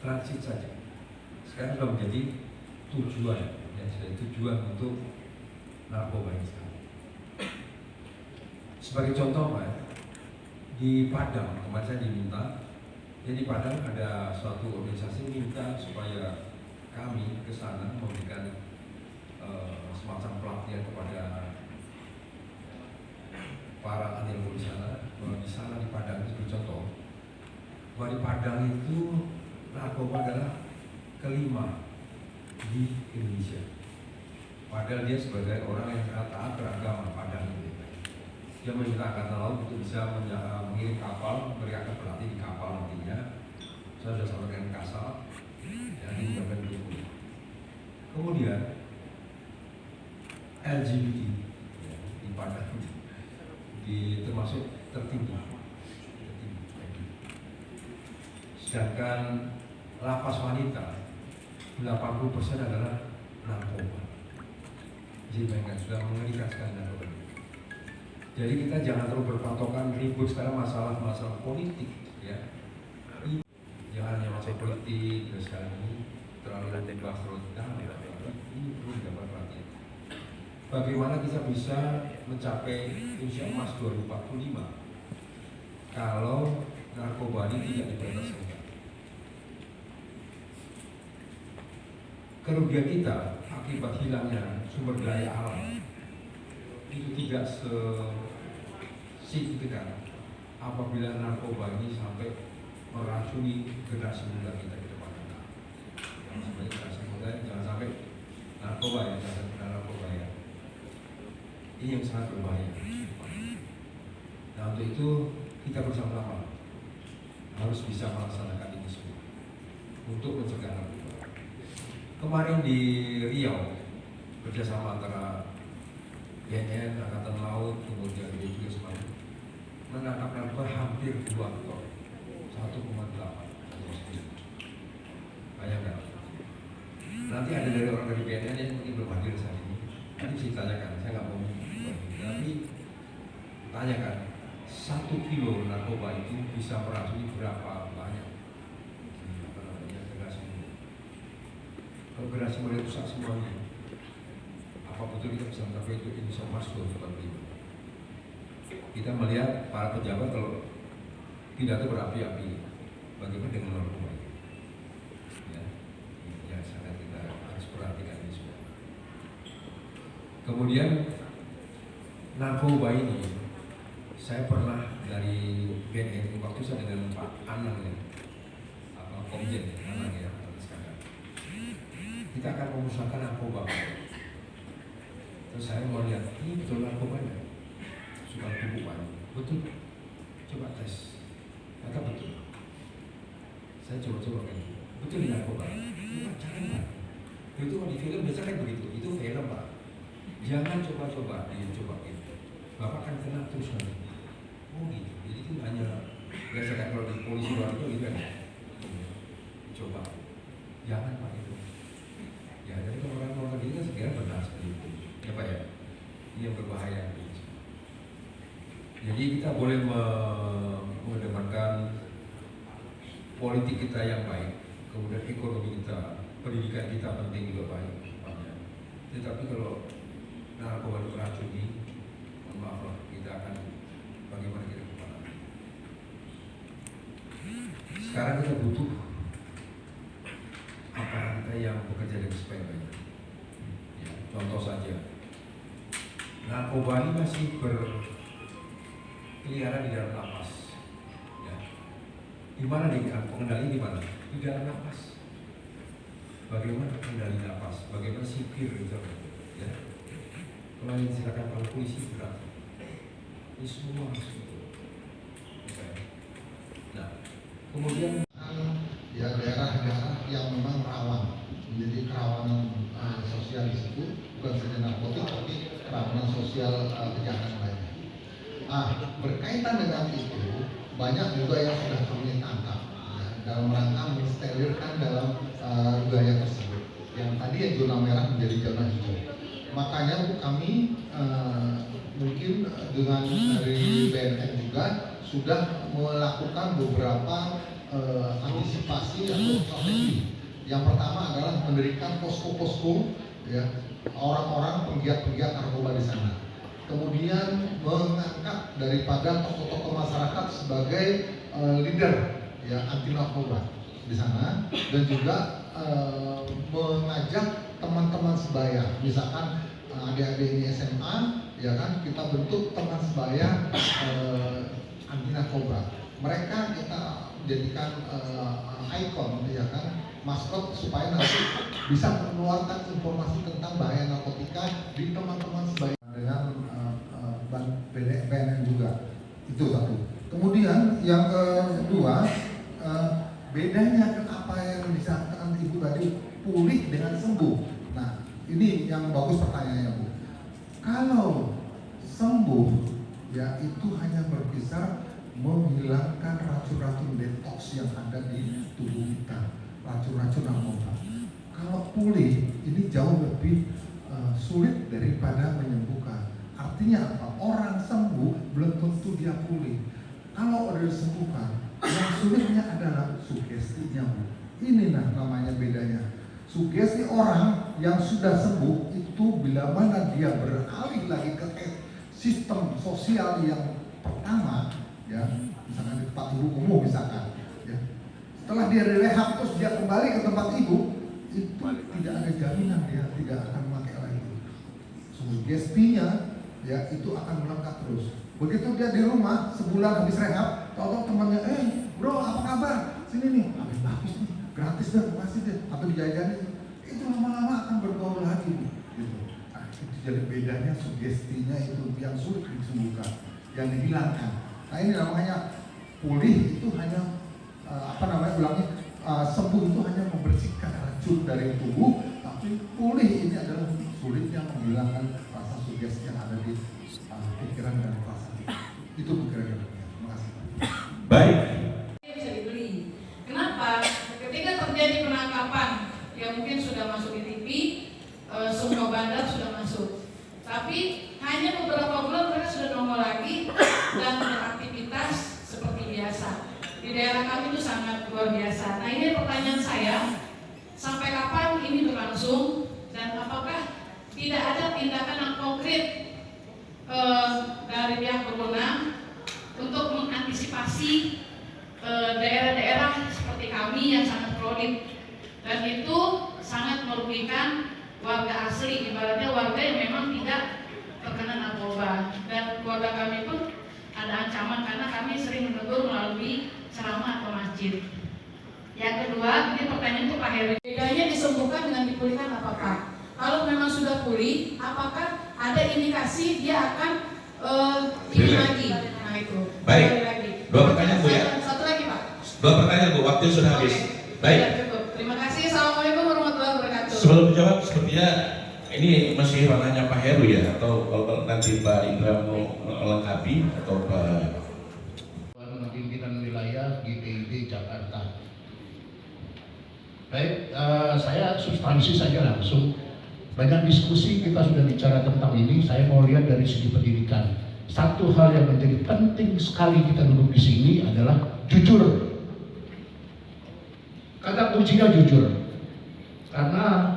transit saja. Sekarang sudah menjadi tujuan, ya, sudah tujuan untuk narkoba ini sekarang. Sebagai contoh, Pak, di Padang kemarin saya diminta, jadi di Padang ada suatu organisasi minta supaya kami ke sana memberikan semacam pelatihan kepada para ahli di sana, bahwa di sana di Padang itu contoh, bahwa di Padang itu narkoba adalah kelima di Indonesia. Padahal dia sebagai orang yang sangat taat beragama Padang itu. Dia meminta angkatan laut untuk bisa mengirim kapal, mereka akan berlatih di kapal nantinya. Saya sudah sampaikan Kasal, ya, di beberapa dulu. Kemudian LGBT, ya, di Padang, termasuk tertinggi. Sedangkan lapas wanita 80% adalah narkoba. Jadi bayangkan, sudah mengerikan sekali narkoba. Jadi kita jangan terlalu berpatokan ribut sekarang masalah politik, ya. Jangan hanya masalah politik, dan sekarang ini terlalu bebas terlalu dalam. Ini perlu didapat perhatian. Bagaimana kita bisa mencapai usia emas 2045 kalau narkoba ini tidak dibatasi? Kerugian kita akibat hilangnya sumber daya alam itu tidak signifikan apabila narkoba ini sampai meracuni generasi muda kita ke depan. Sebagai generasi muda jangan sampai narkoba ya, jangan sampai narkoba ya. Ini yang sangat berbahaya. Nah, untuk itu kita bersama-sama harus bisa melaksanakan ini semua untuk mencegah narkoba. Kemarin di Riau kerjasama antara BNN, Angkatan Laut, kemudian juga semuanya menangkap narkoba hampir 2 ton, 1,8. Bayangkan. Nanti ada dari orang dari BNN yang mungkin belum hadir saat ini. Nanti bisa ditanyakan, saya nggak mau. Tapi tanyakan, 1 kilo narkoba itu bisa meracuni berapa banyak? Generasi muda. Kalau generasi muda rusak semuanya, apa betul kita bisa mencapai itu Indonesia Emas 2045? Kita melihat para pejabat kalau pidato berapi-api, bagaimana dengan narkoba? Ya, sangat kita harus perhatikan ini semua. Kemudian narkoba ini, saya pernah dari BNN waktu saya dengan Pak Anang ya, Komjen Anang ya, sekarang kita akan memusnahkan narkoba. Terus saya mau lihat, ini betul narkobanya? Sudah tubuh Pak, betul. Coba tes, kata betul. Saya coba-coba kan, betul di narkoba. Pak, jangan Pak. Itu kalau di film biasa kan begitu, itu film Pak. Jangan coba-coba, dicoba gitu. Bapak kan kena terus nanti. Oh gitu, jadi itu hanya biasa kan kalau di polisi luar itu gitu kan. Coba, jangan Pak itu. Ya, jadi kalau orang-orang ini kan sekarang benar seperti itu. Ya Pak ya, ini yang berbahaya. Jadi kita boleh mengedepankan politik kita yang baik, kemudian ekonomi kita, pendidikan kita penting juga baik. Tetapi kalau narkoba itu beracuni, mohon maaf lah, kita akan bagaimana kita kemana? Sekarang kita butuh aparat kita yang bekerja dengan sebaik-baiknya. Ya, contoh saja, narkoba ini masih berkeliaran di dalam lapas. Ya. Di mana nih pengendali di mana? Di dalam lapas. Bagaimana pengendali lapas? Bagaimana sipir gitu? Ya. Kalau yang silakan kalau polisi berat. Ini semua harus itu. Nah, kemudian ya daerah-daerah yang memang rawan, menjadi kerawanan sosial di situ, bukan saja narkotik tapi kerawanan sosial kejahatan lainnya. Berkaitan dengan itu banyak juga yang sudah kami tangkap ya, dalam rangka menstelirkan dalam wilayah tersebut. Yang tadi yang zona merah menjadi zona hijau. Makanya kami mungkin dengan dari BNN juga sudah melakukan beberapa antisipasi inovasi atau strategi. Yang pertama adalah mendirikan posko-posko ya orang-orang penggiat-penggiat narkoba di sana. Kemudian mengangkat daripada tokoh-tokoh masyarakat sebagai leader ya anti narkoba di sana, dan juga mengajak teman-teman sebaya, misalkan adik-adik ini SMA ya kan, kita bentuk teman sebaya anti narkoba. Mereka kita jadikan ikon ya kan, maskot, supaya nanti bisa mengeluarkan informasi tentang bahaya narkotika di teman-teman sebaya dengan BNN juga. Itu satu. Kemudian yang kedua, bedanya apa yang disampaikan Ibu tadi, pulih dengan sembuh. Nah, ini yang bagus pertanyaannya, Bu. Kalau sembuh ya itu hanya berkisar menghilangkan racun-racun detox yang ada di tubuh kita, racun-racun narkoba. Kalau pulih ini jauh lebih sulit daripada menyembuhkan. Artinya apa? Orang sembuh belum tentu dia pulih. Kalau udah disembuhkan, yang sulitnya adalah sugestinya, Bu. Ini namanya bedanya. Sugesti orang yang sudah sembuh itu bila mana dia beralih lagi ke sistem sosial yang pertama, ya, misalkan di tempat ibu umum misalkan, ya. Setelah dia direhab terus dia kembali ke tempat ibu, itu tidak ada jaminan dia tidak akan memakai lagi. Sugestinya, ya, itu akan melengkap terus. Begitu dia di rumah sebulan habis rehab, tahu-tahu temannya, bro apa kabar? Sini nih, bagus nih, gratis deh, makasih deh, apa dijajanin? Itu lama-lama akan bergaul lagi, gitu. Nah, itu jadi bedanya sugestinya itu yang sulit disembuhkan, yang dihilangkan. Nah ini namanya pulih itu hanya sembuh itu hanya membersihkan racun dari tubuh, tapi pulih ini adalah sulitnya menghilangkan rasa sugesti yang ada di pikiran dan perasaan. Itu kira-kira. Terima kasih. Baik. Bisa dibeli. Kenapa? Ketika terjadi penangkapan yang mungkin sudah masuk di TV, semua bandar sudah masuk. Tapi hanya beberapa bulan mereka sudah nongol lagi dan beraktivitas seperti biasa. Di daerah kami itu sangat luar biasa. Nah ini pertanyaan saya, sampai kapan ini berlangsung dan apakah tidak ada tindakan yang konkret dari pihak berwenang untuk mengantisipasi daerah-daerah seperti kami yang sangat kronik dan itu sangat merugikan warga asli, ibaratnya warga yang memang tidak terkena narkoba, dan keluarga kami pun ada ancaman karena kami sering menegur melalui ceramah atau masjid. Yang kedua, ini pertanyaan untuk Pak Heru. Bedanya disembuhkan dengan dipulihkan apakah? Kalau memang sudah pulih, apakah ada indikasi dia akan ini lagi? Nah itu. Baik. Dua pertanyaan Bu ya. Satu lagi Pak. Dua pertanyaan Bu, waktu sudah habis. Baik. Ya, cukup. Terima kasih. Assalamualaikum warahmatullahi wabarakatuh. Sebelum menjawab, sepertinya ini masih ranahnya Pak Heru ya, atau kalau nanti Pak Indra mau melengkapi atau Pak pimpinan wilayah GPIB Jakarta. Baik, saya substansi saja langsung. Banyak diskusi kita sudah bicara tentang ini. Saya mau lihat dari segi pendidikan. Satu hal yang menjadi penting sekali kita duduk di sini adalah jujur. Kata kuncinya jujur. Karena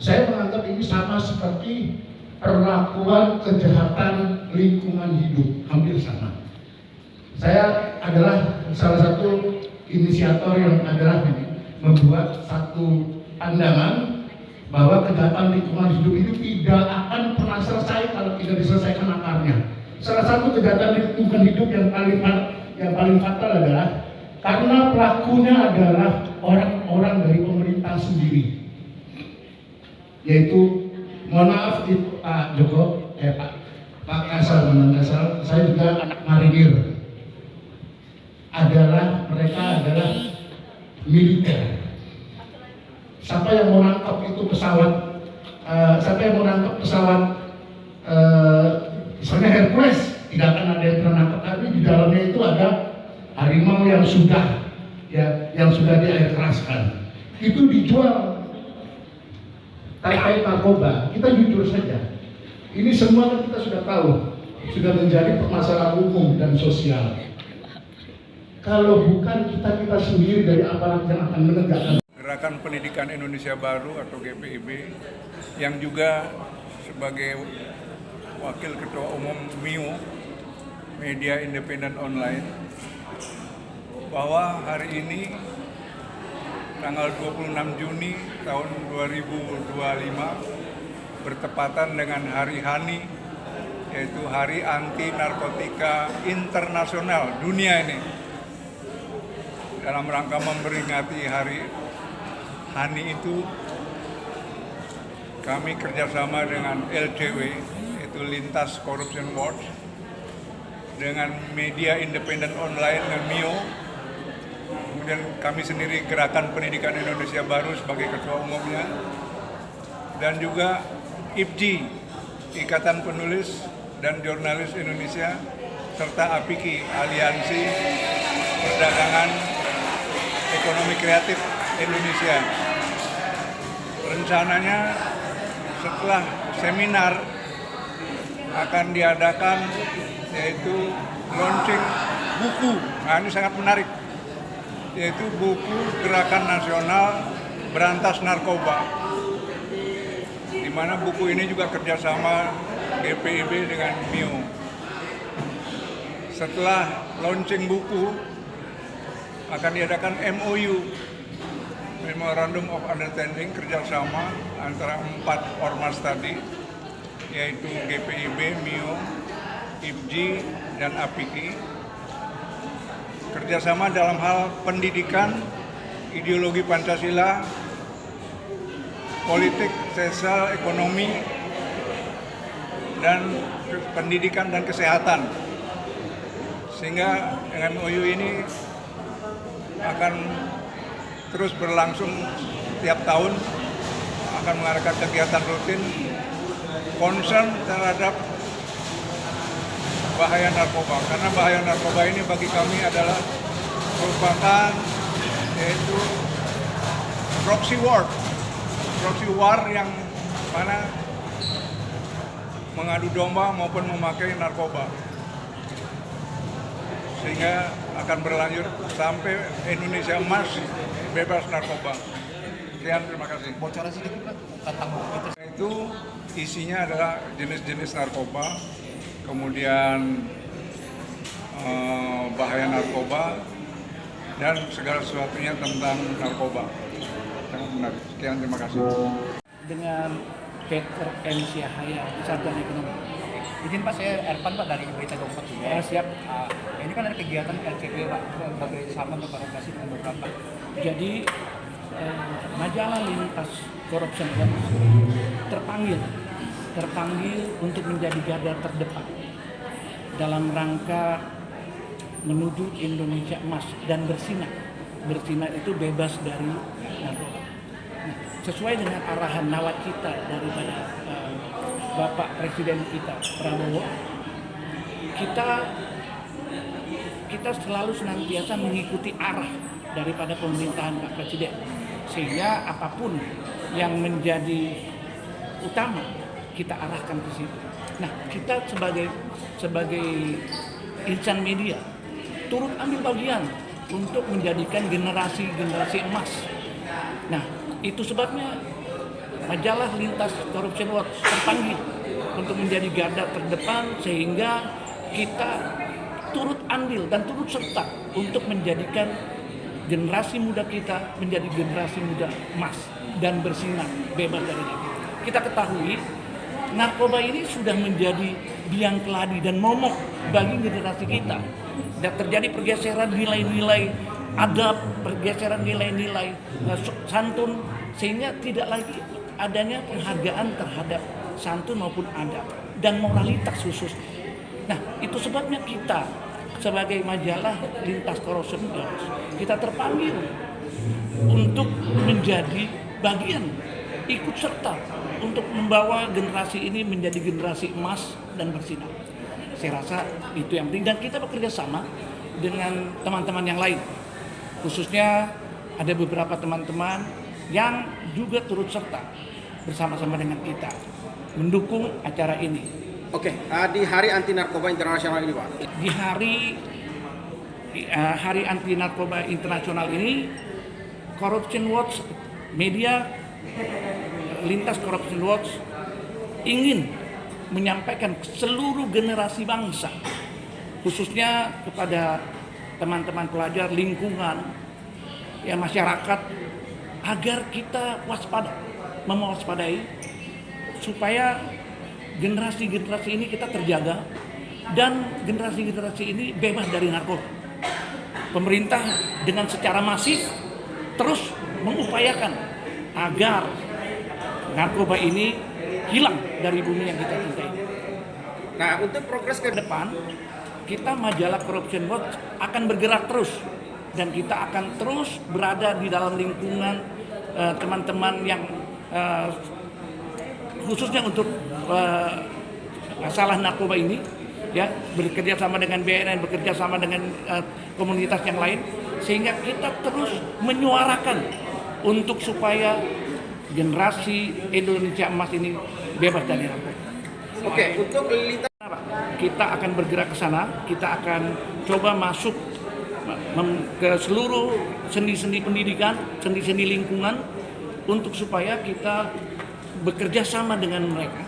saya menganggap ini sama seperti perlakuan kejahatan lingkungan hidup, hampir sama. Saya adalah salah satu inisiator yang adalah membuat satu pandangan bahwa kejahatan lingkungan hidup itu tidak akan pernah selesai kalau tidak diselesaikan akarnya. Salah satu kejahatan lingkungan hidup yang paling fatal adalah karena pelakunya adalah orang-orang dari pemerintah sendiri. Yaitu, mohon maaf Pak Joko, Pak Kasal, saya juga anak marinir. Mereka adalah militer. Siapa yang mau nangkap itu pesawat? Siapa yang mau nangkap pesawat? Misalnya Hercules, tidak akan ada yang pernah nangkap, tapi di dalamnya itu ada harimau yang sudah diair keraskan. Itu dijual terkait narkoba. Kita jujur saja. Ini semua kan kita sudah tahu, sudah menjadi permasalahan umum dan sosial. Kalau bukan kita sendiri dari aparat yang akan menegakkan. Gerakan Pendidikan Indonesia Baru atau GPIB yang juga sebagai Wakil Ketua Umum MIO, Media Independen Online, bahwa hari ini tanggal 26 Juni tahun 2025 bertepatan dengan Hari HANI, yaitu Hari Anti Narkotika Internasional dunia ini. Dalam rangka memperingati Hari HANI itu, kami kerjasama dengan LCW, yaitu Lintas Corruption Watch, dengan Media Independen Online dan MIO, kemudian kami sendiri Gerakan Pendidikan Indonesia Baru sebagai ketua umumnya, dan juga IPJI, Ikatan Penulis dan Jurnalis Indonesia, serta APIKI, Aliansi Perdagangan Ekonomi Kreatif Indonesia. Rencananya setelah seminar akan diadakan yaitu launching buku. Nah, ini sangat menarik, yaitu buku Gerakan Nasional Berantas Narkoba, di mana buku ini juga kerjasama GPIB dengan MIO. Setelah launching buku akan diadakan MOU, Memorandum of Understanding, kerjasama antara 4 ormas tadi, yaitu GPIB, MIO, IPJI, dan APIKI, kerjasama dalam hal pendidikan, ideologi Pancasila, politik, sosial, ekonomi, dan pendidikan dan kesehatan. Sehingga dengan MOU ini akan terus berlangsung tiap tahun, akan mengadakan kegiatan rutin concern terhadap bahaya narkoba. Karena bahaya narkoba ini bagi kami adalah merupakan yaitu proxy war yang mana mengadu domba maupun memakai narkoba, sehingga akan berlanjut sampai Indonesia emas bebas narkoba. Sekian, terima kasih. Bocoran sedikit Pak tentang buku itu. Itu isinya adalah jenis-jenis narkoba, kemudian bahaya narkoba, dan segala sesuatunya tentang narkoba. Sangat menarik. Sekian, terima kasih. Dengan Peter M. Syahaya, Sarjana Ekonomi. Izin Pak, saya Ervan Pak dari Berita 24 juga. Siap. Ini kan ada kegiatan LCW Pak, bekerjasama untuk kolaborasi dengan beberapa. Jadi majalah Lintas Corruption Watch terpanggil untuk menjadi garda terdepan dalam rangka menuju Indonesia emas dan bersinar. Bersinar itu bebas dari narkoba. Nah, sesuai dengan arahan nawacita daripada Bapak Presiden kita Prabowo, kita selalu senantiasa mengikuti arah daripada pemerintahan Pak Presiden, sehingga apapun yang menjadi utama kita arahkan ke situ. Nah, kita sebagai insan media turut ambil bagian untuk menjadikan generasi emas. Nah, itu sebabnya majalah Lintas Corruption Watch terpanggil untuk menjadi garda terdepan, sehingga kita turut andil dan turut serta untuk menjadikan generasi muda kita menjadi generasi muda emas dan bersinar bebas dari narkoba. Kita ketahui narkoba ini sudah menjadi biang keladi dan momok bagi generasi kita. Dan terjadi pergeseran nilai-nilai adab, pergeseran nilai-nilai santun, sehingga tidak lagi adanya penghargaan terhadap santun maupun adab dan moralitas khusus. Nah, itu sebabnya kita sebagai majalah Lintas Corruption Watch, kita terpanggil untuk menjadi bagian ikut serta untuk membawa generasi ini menjadi generasi emas dan bersinar. Saya rasa itu yang penting, dan kita bekerja sama dengan teman-teman yang lain. Khususnya ada beberapa teman-teman yang juga turut serta bersama-sama dengan kita mendukung acara ini. Oke, di Hari Anti Narkoba Internasional ini Pak? Di hari Hari Anti Narkoba Internasional ini, Corruption Watch, media Lintas Corruption Watch ingin menyampaikan ke seluruh generasi bangsa, khususnya kepada teman-teman pelajar, lingkungan, ya masyarakat, agar kita waspada, mewaspadai supaya generasi-generasi ini kita terjaga dan generasi-generasi ini bebas dari narkoba. Pemerintah dengan secara masif terus mengupayakan agar narkoba ini hilang dari bumi yang kita cintai. Nah, untuk progres Ke depan, kita majalah Corruption Watch akan bergerak terus dan kita akan terus berada di dalam lingkungan teman-teman yang khususnya untuk masalah narkoba ini, ya, bekerja sama dengan BNN, bekerja sama dengan komunitas yang lain, sehingga kita terus menyuarakan untuk supaya generasi Indonesia emas ini bebas dari narkoba. Oke, untuk lintas Kita akan bergerak ke sana, kita akan coba masuk ke seluruh sendi-sendi pendidikan, sendi-sendi lingkungan, untuk supaya kita bekerja sama dengan mereka,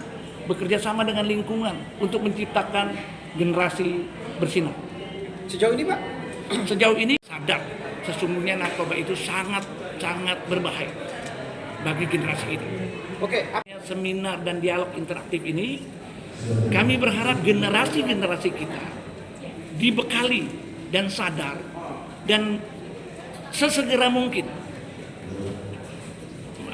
bekerja sama dengan lingkungan untuk menciptakan generasi bersinar. sejauh ini, Pak, Sejauh ini sadar sesungguhnya narkoba itu sangat berbahaya bagi generasi ini. oke, Seminar dan dialog interaktif ini, kami berharap generasi-generasi kita dibekali dan sadar dan sesegera mungkin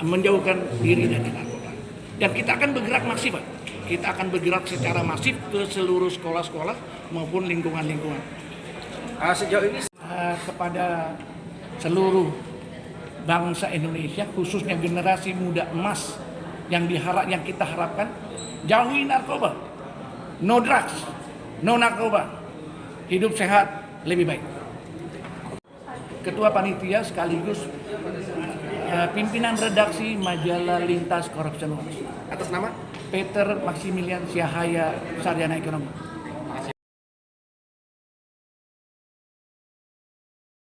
menjauhkan diri dari narkoba. Dan kita akan bergerak masif, Pak. Kita akan bergerak secara masif ke seluruh sekolah-sekolah maupun lingkungan-lingkungan. sejauh ini Kepada seluruh bangsa Indonesia, khususnya generasi muda emas yang kita harapkan, jauhi narkoba, no drugs, no narkoba, hidup sehat lebih baik. Ketua panitia sekaligus pimpinan redaksi majalah Lintas Corruption Watch, atas nama Peter Maximilian Siahaya, Sarjana Ekonomi.